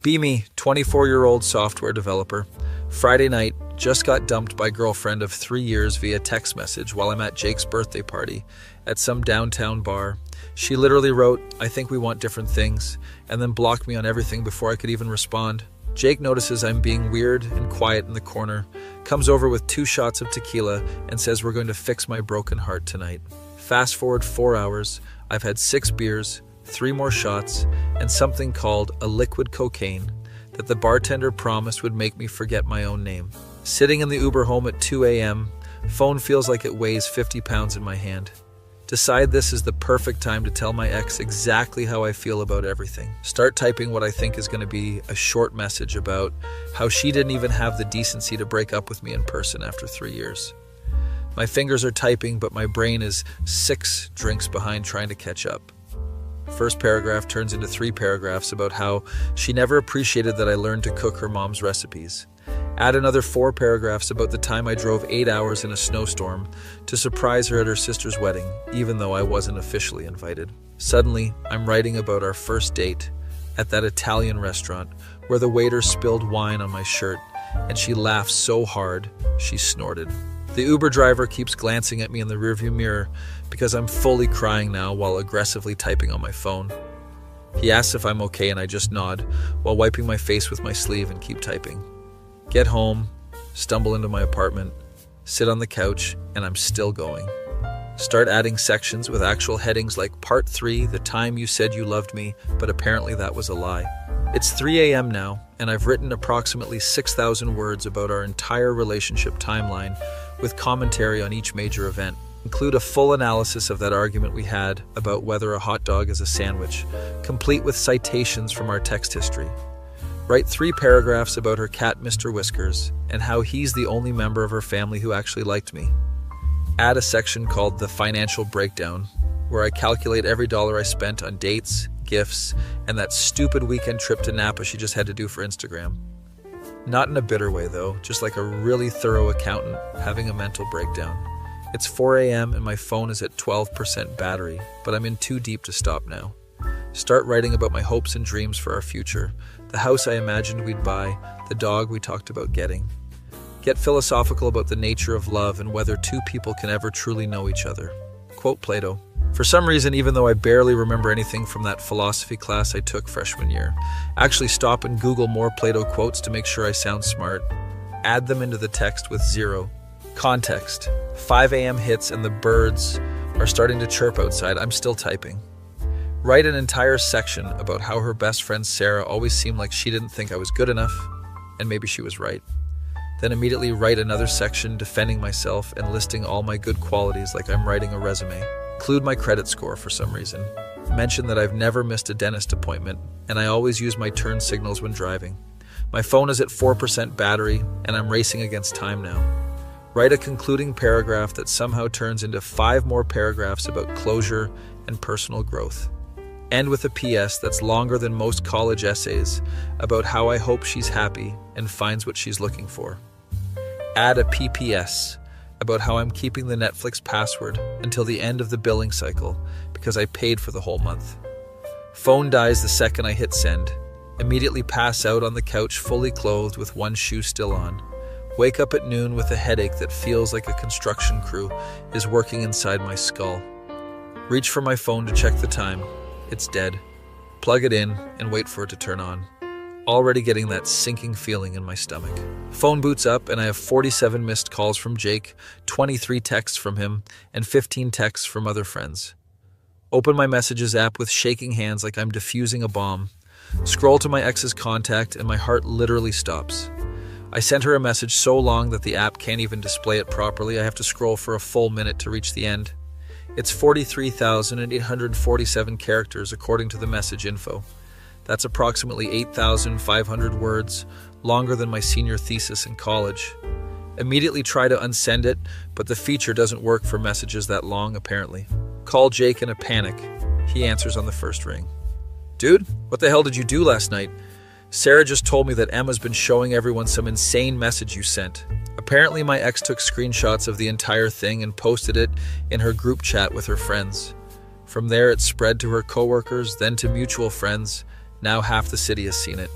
Be me, 24-year-old software developer. Friday night, just got dumped by girlfriend of 3 years via text message while I'm at Jake's birthday party at some downtown bar. She literally wrote, "I think we want different things," and then blocked me on everything before I could even respond. Jake notices I'm being weird and quiet in the corner, comes over with 2 shots of tequila, and says we're going to fix my broken heart tonight. Fast forward 4 hours, I've had 6 beers, 3 more shots, and something called a liquid cocaine that the bartender promised would make me forget my own name. Sitting in the Uber home at 2 a.m., phone feels like it weighs 50 pounds in my hand. Decide this is the perfect time to tell my ex exactly how I feel about everything. Start typing what I think is going to be a short message about how she didn't even have the decency to break up with me in person after 3 years. My fingers are typing, but my brain is 6 drinks behind trying to catch up. First paragraph turns into 3 paragraphs about how she never appreciated that I learned to cook her mom's recipes. Add another 4 paragraphs about the time I drove 8 hours in a snowstorm to surprise her at her sister's wedding, even though I wasn't officially invited. Suddenly, I'm writing about our first date at that Italian restaurant where the waiter spilled wine on my shirt and she laughed so hard she snorted. The Uber driver keeps glancing at me in the rearview mirror because I'm fully crying now while aggressively typing on my phone. He asks if I'm okay and I just nod while wiping my face with my sleeve and keep typing. Get home, stumble into my apartment, sit on the couch, and I'm still going. Start adding sections with actual headings like Part 3, the time you said you loved me, but apparently that was a lie. It's 3 a.m. now, and I've written approximately 6,000 words about our entire relationship timeline with commentary on each major event. Include a full analysis of that argument we had about whether a hot dog is a sandwich, complete with citations from our text history. Write 3 paragraphs about her cat, Mr. Whiskers, and how he's the only member of her family who actually liked me. Add a section called The Financial Breakdown, where I calculate every dollar I spent on dates, gifts, and that stupid weekend trip to Napa she just had to do for Instagram. Not in a bitter way, though, just like a really thorough accountant having a mental breakdown. It's 4 a.m. and my phone is at 12% battery, but I'm in too deep to stop now. Start writing about my hopes and dreams for our future, the house I imagined we'd buy, the dog we talked about getting. Get philosophical about the nature of love and whether 2 people can ever truly know each other. Quote Plato. For some reason, even though I barely remember anything from that philosophy class I took freshman year, actually stop and Google more Plato quotes to make sure I sound smart. Add them into the text with 0 context. 5 a.m. hits and the birds are starting to chirp outside. I'm still typing. Write an entire section about how her best friend Sarah always seemed like she didn't think I was good enough, and maybe she was right. Then immediately write another section defending myself and listing all my good qualities like I'm writing a resume. Include my credit score for some reason. Mention that I've never missed a dentist appointment, and I always use my turn signals when driving. My phone is at 4% battery, and I'm racing against time now. Write a concluding paragraph that somehow turns into 5 more paragraphs about closure and personal growth. End with a PS that's longer than most college essays about how I hope she's happy and finds what she's looking for. Add a PPS about how I'm keeping the Netflix password until the end of the billing cycle because I paid for the whole month. Phone dies the second I hit send. Immediately pass out on the couch fully clothed with 1 shoe still on. Wake up at noon with a headache that feels like a construction crew is working inside my skull. Reach for my phone to check the time. It's dead. Plug it in and wait for it to turn on. Already getting that sinking feeling in my stomach. Phone boots up and I have 47 missed calls from Jake, 23 texts from him, and 15 texts from other friends. Open my messages app with shaking hands like I'm defusing a bomb. Scroll to my ex's contact and my heart literally stops. I sent her a message so long that the app can't even display it properly. I have to scroll for a full minute to reach the end. It's 43,847 characters according to the message info. That's approximately 8,500 words, longer than my senior thesis in college. Immediately try to unsend it, but the feature doesn't work for messages that long, apparently. Call Jake in a panic. He answers on the first ring. Dude, what the hell did you do last night? Sarah just told me that Emma's been showing everyone some insane message you sent. Apparently my ex took screenshots of the entire thing and posted it in her group chat with her friends. From there it spread to her coworkers, then to mutual friends. Now half the city has seen it.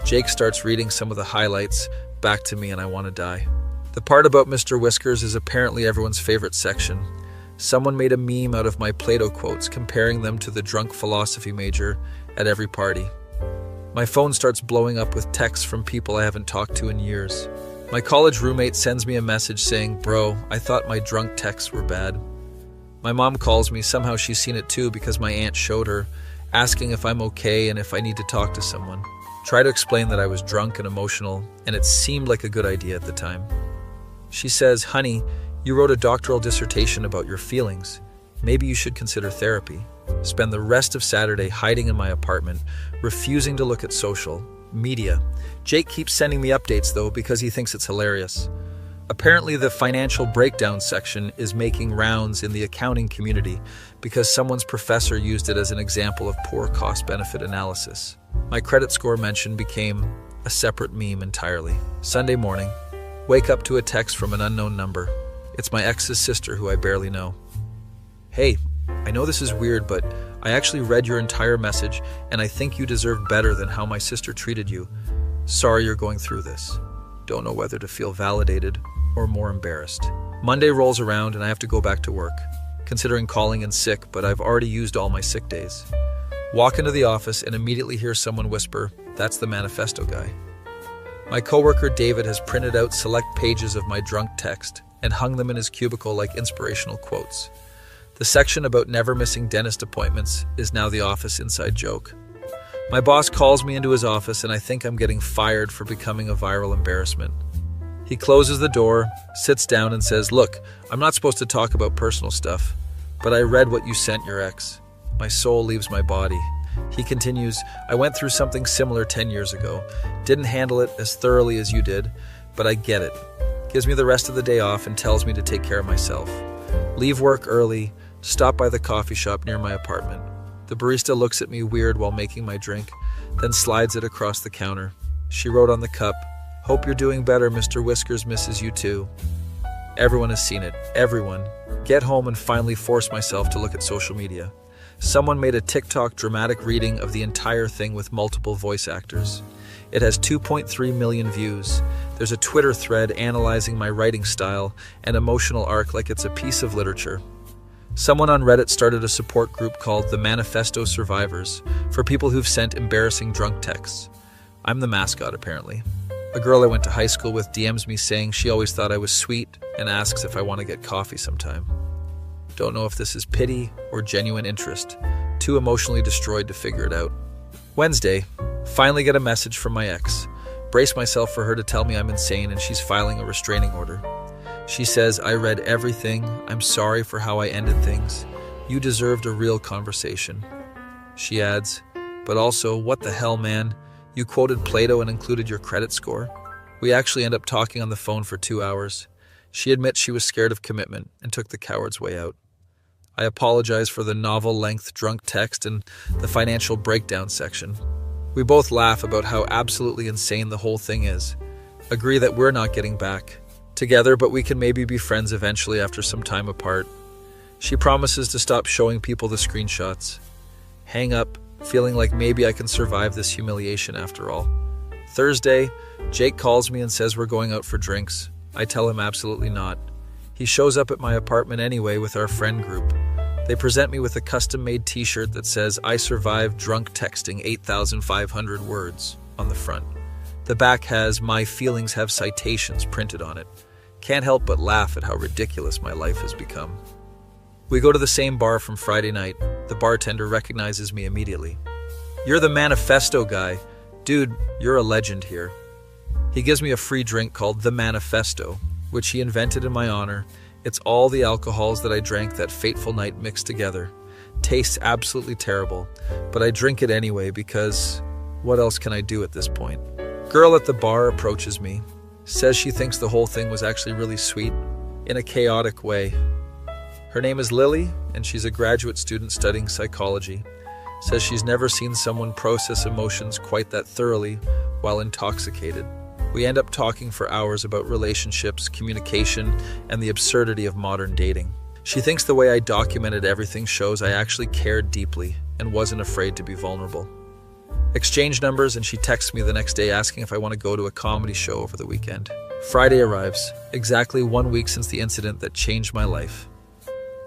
Jake starts reading some of the highlights back to me and I want to die. The part about Mr. Whiskers is apparently everyone's favorite section. Someone made a meme out of my Plato quotes, comparing them to the drunk philosophy major at every party. My phone starts blowing up with texts from people I haven't talked to in years. My college roommate sends me a message saying, "Bro, I thought my drunk texts were bad." My mom calls me, somehow she's seen it too because my aunt showed her, asking if I'm okay and if I need to talk to someone. Try to explain that I was drunk and emotional, and it seemed like a good idea at the time. She says, "Honey, you wrote a doctoral dissertation about your feelings. Maybe you should consider therapy." Spend the rest of Saturday hiding in my apartment, refusing to look at social media. Jake keeps sending me updates though because he thinks it's hilarious. Apparently the financial breakdown section is making rounds in the accounting community because someone's professor used it as an example of poor cost-benefit analysis. My credit score mention became a separate meme entirely. Sunday morning, wake up to a text from an unknown number. It's my ex's sister who I barely know. "Hey, I know this is weird, but I actually read your entire message and I think you deserve better than how my sister treated you. Sorry you're going through this. Don't know whether to feel validated or more embarrassed." Monday rolls around and I have to go back to work, considering calling in sick, but I've already used all my sick days. Walk into the office and immediately hear someone whisper, "That's the Manifesto guy." My coworker David has printed out select pages of my drunk text and hung them in his cubicle like inspirational quotes. The section about never missing dentist appointments is now the office inside joke. My boss calls me into his office and I think I'm getting fired for becoming a viral embarrassment. He closes the door, sits down and says, "Look, I'm not supposed to talk about personal stuff, but I read what you sent your ex." My soul leaves my body. He continues, "I went through something similar 10 years ago. Didn't handle it as thoroughly as you did, but I get it." Gives me the rest of the day off and tells me to take care of myself. Leave work early, stop by the coffee shop near my apartment. The barista looks at me weird while making my drink, then slides it across the counter. She wrote on the cup, "Hope you're doing better, Mr. Whiskers misses you too." Everyone has seen it. Everyone. Get home and finally force myself to look at social media. Someone made a TikTok dramatic reading of the entire thing with multiple voice actors. It has 2.3 million views. There's a Twitter thread analyzing my writing style and emotional arc like it's a piece of literature. Someone on Reddit started a support group called the Manifesto Survivors for people who've sent embarrassing drunk texts. I'm the mascot, apparently. A girl I went to high school with DMs me saying she always thought I was sweet and asks if I want to get coffee sometime. Don't know if this is pity or genuine interest. Too emotionally destroyed to figure it out. Wednesday, finally get a message from my ex. Brace myself for her to tell me I'm insane and she's filing a restraining order. She says, "I read everything. I'm sorry for how I ended things. You deserved a real conversation." She adds, "But also, what the hell, man? You quoted Plato and included your credit score?" We actually end up talking on the phone for 2 hours. She admits she was scared of commitment and took the coward's way out. I apologize for the novel-length drunk text and the financial breakdown section. We both laugh about how absolutely insane the whole thing is. Agree that we're not getting back together, but we can maybe be friends eventually after some time apart. She promises to stop showing people the screenshots. Hang up, feeling like maybe I can survive this humiliation after all. Thursday, Jake calls me and says we're going out for drinks. I tell him absolutely not. He shows up at my apartment anyway with our friend group. They present me with a custom-made t-shirt that says, "I survived drunk texting 8,500 words" on the front. The back has "My feelings have citations" printed on it. Can't help but laugh at how ridiculous my life has become. We go to the same bar from Friday night. The bartender recognizes me immediately. "You're the Manifesto guy. Dude, you're a legend here." He gives me a free drink called the Manifesto, which he invented in my honor. It's all the alcohols that I drank that fateful night mixed together. Tastes absolutely terrible, but I drink it anyway because what else can I do at this point? Girl at the bar approaches me, says she thinks the whole thing was actually really sweet, in a chaotic way. Her name is Lily, and she's a graduate student studying psychology. Says she's never seen someone process emotions quite that thoroughly while intoxicated. We end up talking for hours about relationships, communication, and the absurdity of modern dating. She thinks the way I documented everything shows I actually cared deeply and wasn't afraid to be vulnerable. Exchange numbers, and she texts me the next day asking if I want to go to a comedy show over the weekend. Friday arrives, exactly 1 week since the incident that changed my life.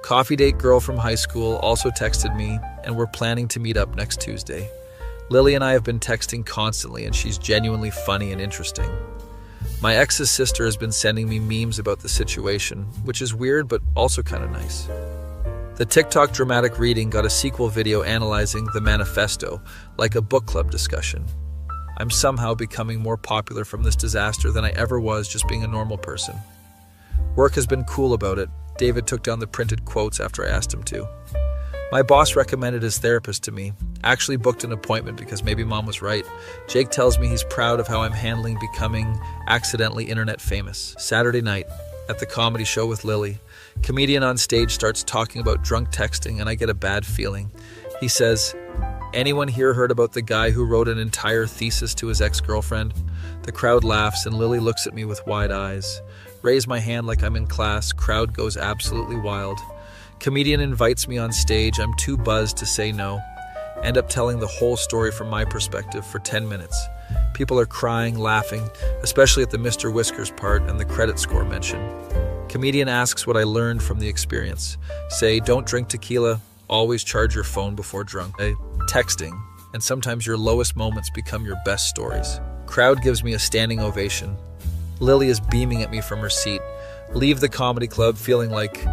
Coffee date girl from high school also texted me, and we're planning to meet up next Tuesday. Lily and I have been texting constantly, and she's genuinely funny and interesting. My ex's sister has been sending me memes about the situation, which is weird but also kind of nice. The TikTok dramatic reading got a sequel video analyzing the Manifesto, like a book club discussion. I'm somehow becoming more popular from this disaster than I ever was just being a normal person. Work has been cool about it. David took down the printed quotes after I asked him to. My boss recommended his therapist to me, actually booked an appointment because maybe mom was right. Jake tells me he's proud of how I'm handling becoming accidentally internet famous. Saturday night, at the comedy show with Lily, comedian on stage starts talking about drunk texting and I get a bad feeling. He says, "Anyone here heard about the guy who wrote an entire thesis to his ex-girlfriend?" The crowd laughs and Lily looks at me with wide eyes. Raise my hand like I'm in class. Crowd goes absolutely wild. Comedian invites me on stage. I'm too buzzed to say no. End up telling the whole story from my perspective for 10 minutes. People are crying, laughing, especially at the Mr. Whiskers part and the credit score mention. Comedian asks what I learned from the experience. Say, don't drink tequila, always charge your phone before drunk. Texting, and sometimes your lowest moments become your best stories. Crowd gives me a standing ovation. Lily is beaming at me from her seat. Leave the comedy club feeling like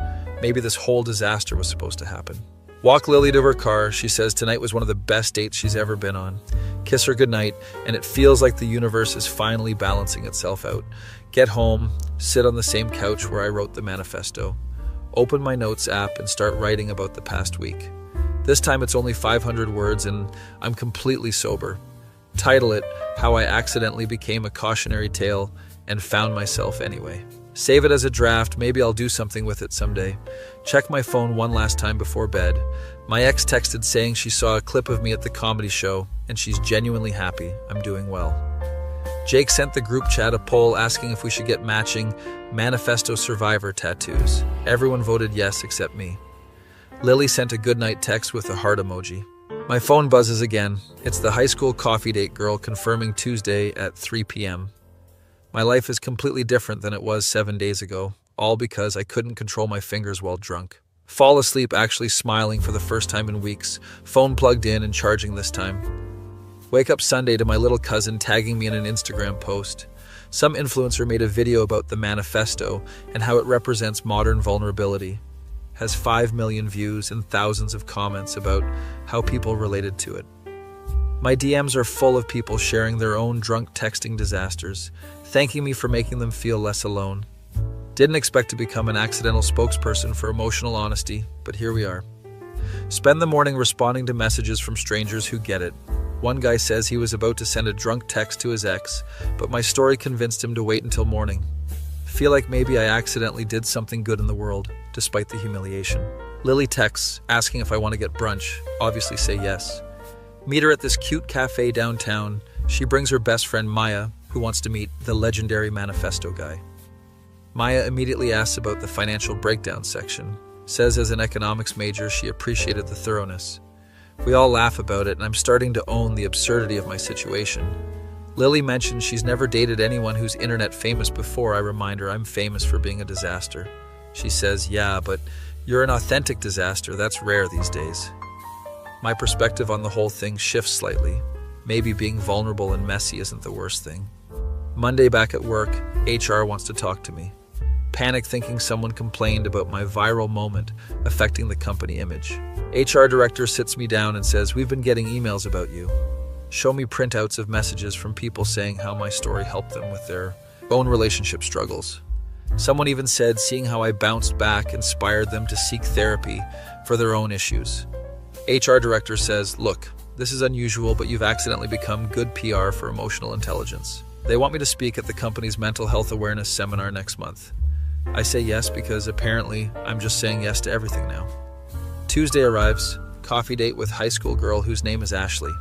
maybe this whole disaster was supposed to happen. Walk Lily to her car. She says tonight was one of the best dates she's ever been on. Kiss her goodnight, and it feels like the universe is finally balancing itself out. Get home, sit on the same couch where I wrote the manifesto. Open my notes app and start writing about the past week. This time it's only 500 words and I'm completely sober. Title it, How I Accidentally Became a Cautionary Tale and Found Myself Anyway. Save it as a draft, maybe I'll do something with it someday. Check my phone one last time before bed. My ex texted saying she saw a clip of me at the comedy show and she's genuinely happy I'm doing well. Jake sent the group chat a poll asking if we should get matching Manifesto Survivor tattoos. Everyone voted yes except me. Lily sent a goodnight text with a heart emoji. My phone buzzes again. It's the high school coffee date girl confirming Tuesday at 3 p.m. My life is completely different than it was 7 days ago, all because I couldn't control my fingers while drunk. Fall asleep actually smiling for the first time in weeks, phone plugged in and charging this time. Wake up Sunday to my little cousin tagging me in an Instagram post. Some influencer made a video about the manifesto and how it represents modern vulnerability. Has 5 million views and thousands of comments about how people related to it. My DMs are full of people sharing their own drunk texting disasters, thanking me for making them feel less alone. Didn't expect to become an accidental spokesperson for emotional honesty, but here we are. Spend the morning responding to messages from strangers who get it. One guy says he was about to send a drunk text to his ex, but my story convinced him to wait until morning. Feel like maybe I accidentally did something good in the world, despite the humiliation. Lily texts, asking if I want to get brunch. Obviously say yes. Meet her at this cute cafe downtown. She brings her best friend Maya, who wants to meet the legendary Manifesto guy. Maya immediately asks about the financial breakdown section. Says as an economics major, she appreciated the thoroughness. We all laugh about it, and I'm starting to own the absurdity of my situation. Lily mentions she's never dated anyone who's internet famous before. I remind her I'm famous for being a disaster. She says, yeah, but you're an authentic disaster. That's rare these days. My perspective on the whole thing shifts slightly. Maybe being vulnerable and messy isn't the worst thing. Monday back at work, HR wants to talk to me. Panic thinking someone complained about my viral moment affecting the company image. HR director sits me down and says, we've been getting emails about you. Show me printouts of messages from people saying how my story helped them with their own relationship struggles. Someone even said seeing how I bounced back inspired them to seek therapy for their own issues. HR director says, look, this is unusual, but you've accidentally become good PR for emotional intelligence. They want me to speak at the company's mental health awareness seminar next month. I say yes because apparently I'm just saying yes to everything now. Tuesday arrives, coffee date with high school girl whose name is Ashley.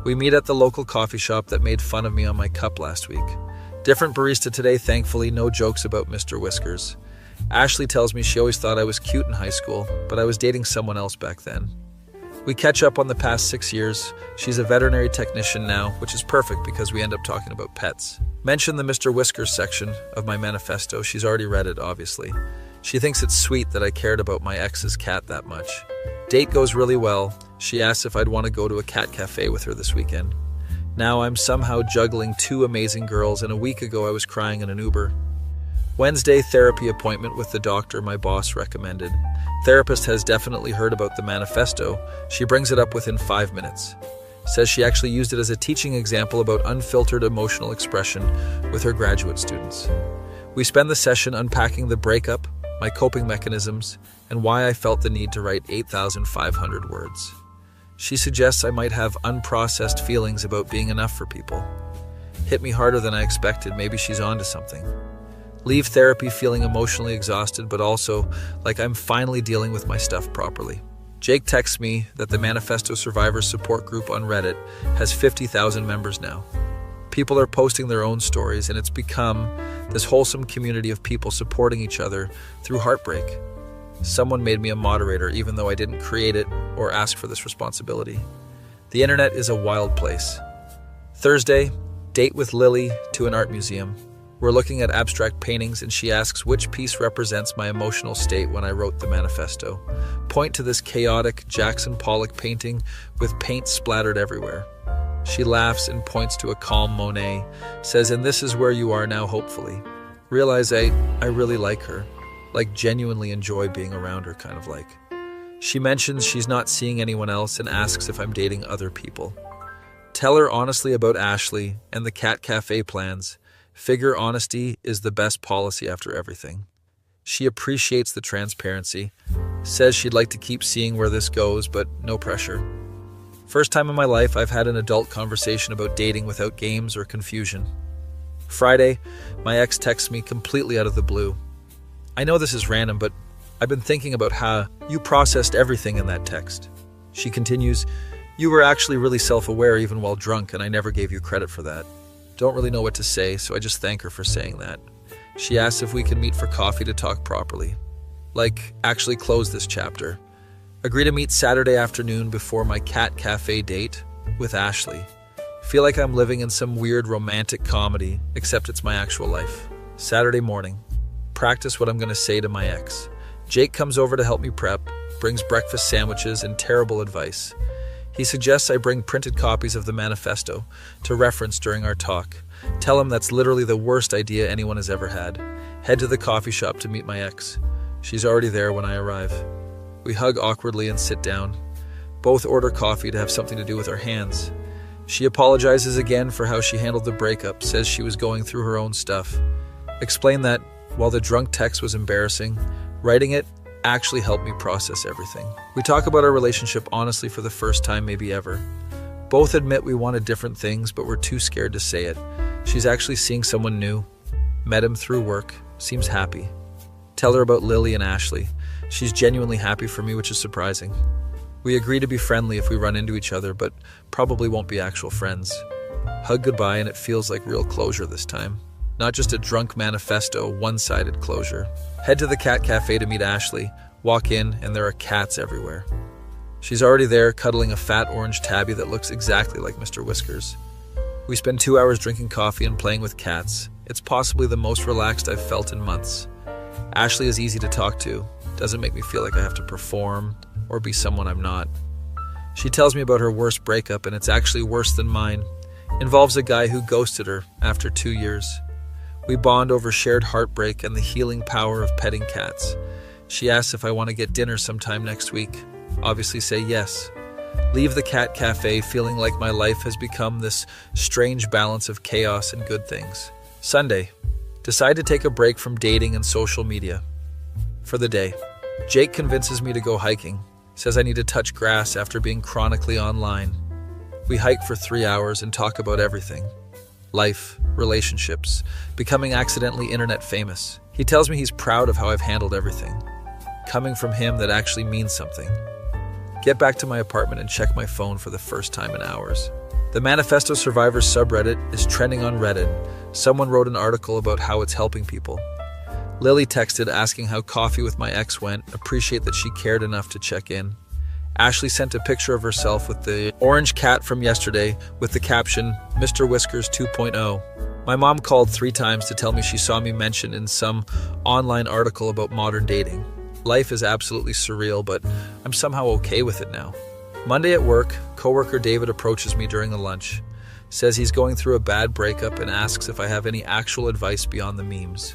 We meet at the local coffee shop that made fun of me on my cup last week. Different barista today, thankfully, no jokes about Mr. Whiskers. Ashley tells me she always thought I was cute in high school, but I was dating someone else back then. We catch up on the past 6 years. She's a veterinary technician now, which is perfect because we end up talking about pets. Mention the Mr. Whiskers section of my manifesto. She's already read it, obviously. She thinks it's sweet that I cared about my ex's cat that much. Date goes really well. She asks if I'd want to go to a cat cafe with her this weekend. Now I'm somehow juggling 2 amazing girls, and a week ago I was crying in an Uber. Wednesday, therapy appointment with the doctor my boss recommended. Therapist has definitely heard about the manifesto. She brings it up within 5 minutes. Says she actually used it as a teaching example about unfiltered emotional expression with her graduate students. We spend the session unpacking the breakup, my coping mechanisms, and why I felt the need to write 8,500 words. She suggests I might have unprocessed feelings about being enough for people. Hit me harder than I expected. Maybe she's onto something. Leave therapy feeling emotionally exhausted, but also like I'm finally dealing with my stuff properly. Jake texts me that the Manifesto Survivors support group on Reddit has 50,000 members now. People are posting their own stories, and it's become this wholesome community of people supporting each other through heartbreak. Someone made me a moderator, even though I didn't create it or ask for this responsibility. The internet is a wild place. Thursday, date with Lily to an art museum. We're looking at abstract paintings, and she asks which piece represents my emotional state when I wrote the manifesto. Point to this chaotic Jackson Pollock painting with paint splattered everywhere. She laughs and points to a calm Monet, says, "And this is where you are now, hopefully." Realize I really like her, like genuinely enjoy being around her, kind of like. She mentions she's not seeing anyone else and asks if I'm dating other people. Tell her honestly about Ashley and the cat cafe plans. Figure honesty is the best policy after everything. She appreciates the transparency, says she'd like to keep seeing where this goes, but no pressure. First time in my life I've had an adult conversation about dating without games or confusion. Friday, my ex texts me completely out of the blue. I know this is random, but I've been thinking about how you processed everything in that text. She continues, "You were actually really self-aware even while drunk, and I never gave you credit for that. Don't really know what to say, so I just thank her for saying that." She asks if we can meet for coffee to talk properly. Like, actually close this chapter. Agree to meet Saturday afternoon before my cat cafe date with Ashley. Feel like I'm living in some weird romantic comedy, except it's my actual life. Saturday morning. Practice what I'm going to say to my ex. Jake comes over to help me prep, brings breakfast sandwiches and terrible advice. He suggests I bring printed copies of the manifesto to reference during our talk. Tell him that's literally the worst idea anyone has ever had. Head to the coffee shop to meet my ex. She's already there when I arrive. We hug awkwardly and sit down. Both order coffee to have something to do with our hands. She apologizes again for how she handled the breakup, says she was going through her own stuff. Explain that while the drunk text was embarrassing, writing it actually helped me process everything. We talk about our relationship honestly for the first time maybe ever. Both admit we wanted different things, but we're too scared to say it. She's actually seeing someone new. Met him through work. Seems happy. Tell her about Lily and Ashley. She's genuinely happy for me, which is surprising. We agree to be friendly if we run into each other, but probably won't be actual friends. Hug goodbye, and it feels like real closure this time. Not just a drunk manifesto, one-sided closure. Head to the cat cafe to meet Ashley. Walk in, and there are cats everywhere. She's already there, cuddling a fat orange tabby that looks exactly like Mr. Whiskers. We spend 2 hours drinking coffee and playing with cats. It's possibly the most relaxed I've felt in months. Ashley is easy to talk to. Doesn't make me feel like I have to perform or be someone I'm not. She tells me about her worst breakup, and it's actually worse than mine. Involves a guy who ghosted her after 2 years. We bond over shared heartbreak and the healing power of petting cats. She asks if I want to get dinner sometime next week. Obviously say yes. Leave the cat cafe feeling like my life has become this strange balance of chaos and good things. Sunday. Decide to take a break from dating and social media. For the day. Jake convinces me to go hiking. Says I need to touch grass after being chronically online. We hike for 3 hours and talk about everything. Life, relationships, becoming accidentally internet famous. He tells me he's proud of how I've handled everything. Coming from him, that actually means something. Get back to my apartment and check my phone for the first time in hours. The Manifesto Survivors subreddit is trending on Reddit. Someone wrote an article about how it's helping people. Lily texted asking how coffee with my ex went, appreciate that she cared enough to check in. Ashley sent a picture of herself with the orange cat from yesterday with the caption, Mr. Whiskers 2.0. My mom called 3 times to tell me she saw me mentioned in some online article about modern dating. Life is absolutely surreal, but I'm somehow okay with it now. Monday at work, coworker David approaches me during the lunch, says he's going through a bad breakup and asks if I have any actual advice beyond the memes.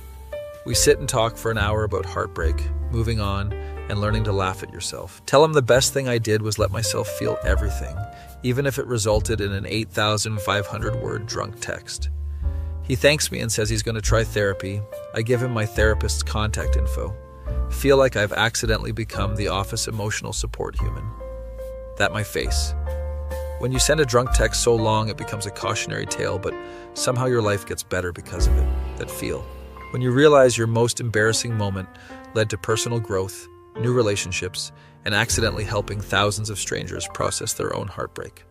We sit and talk for an hour about heartbreak, moving on, and learning to laugh at yourself. Tell him the best thing I did was let myself feel everything, even if it resulted in an 8,500-word drunk text. He thanks me and says he's going to try therapy. I give him my therapist's contact info. Feel like I've accidentally become the office emotional support human. That my face. When you send a drunk text so long, it becomes a cautionary tale, but somehow your life gets better because of it. That feel. When you realize your most embarrassing moment led to personal growth, new relationships, and accidentally helping thousands of strangers process their own heartbreak.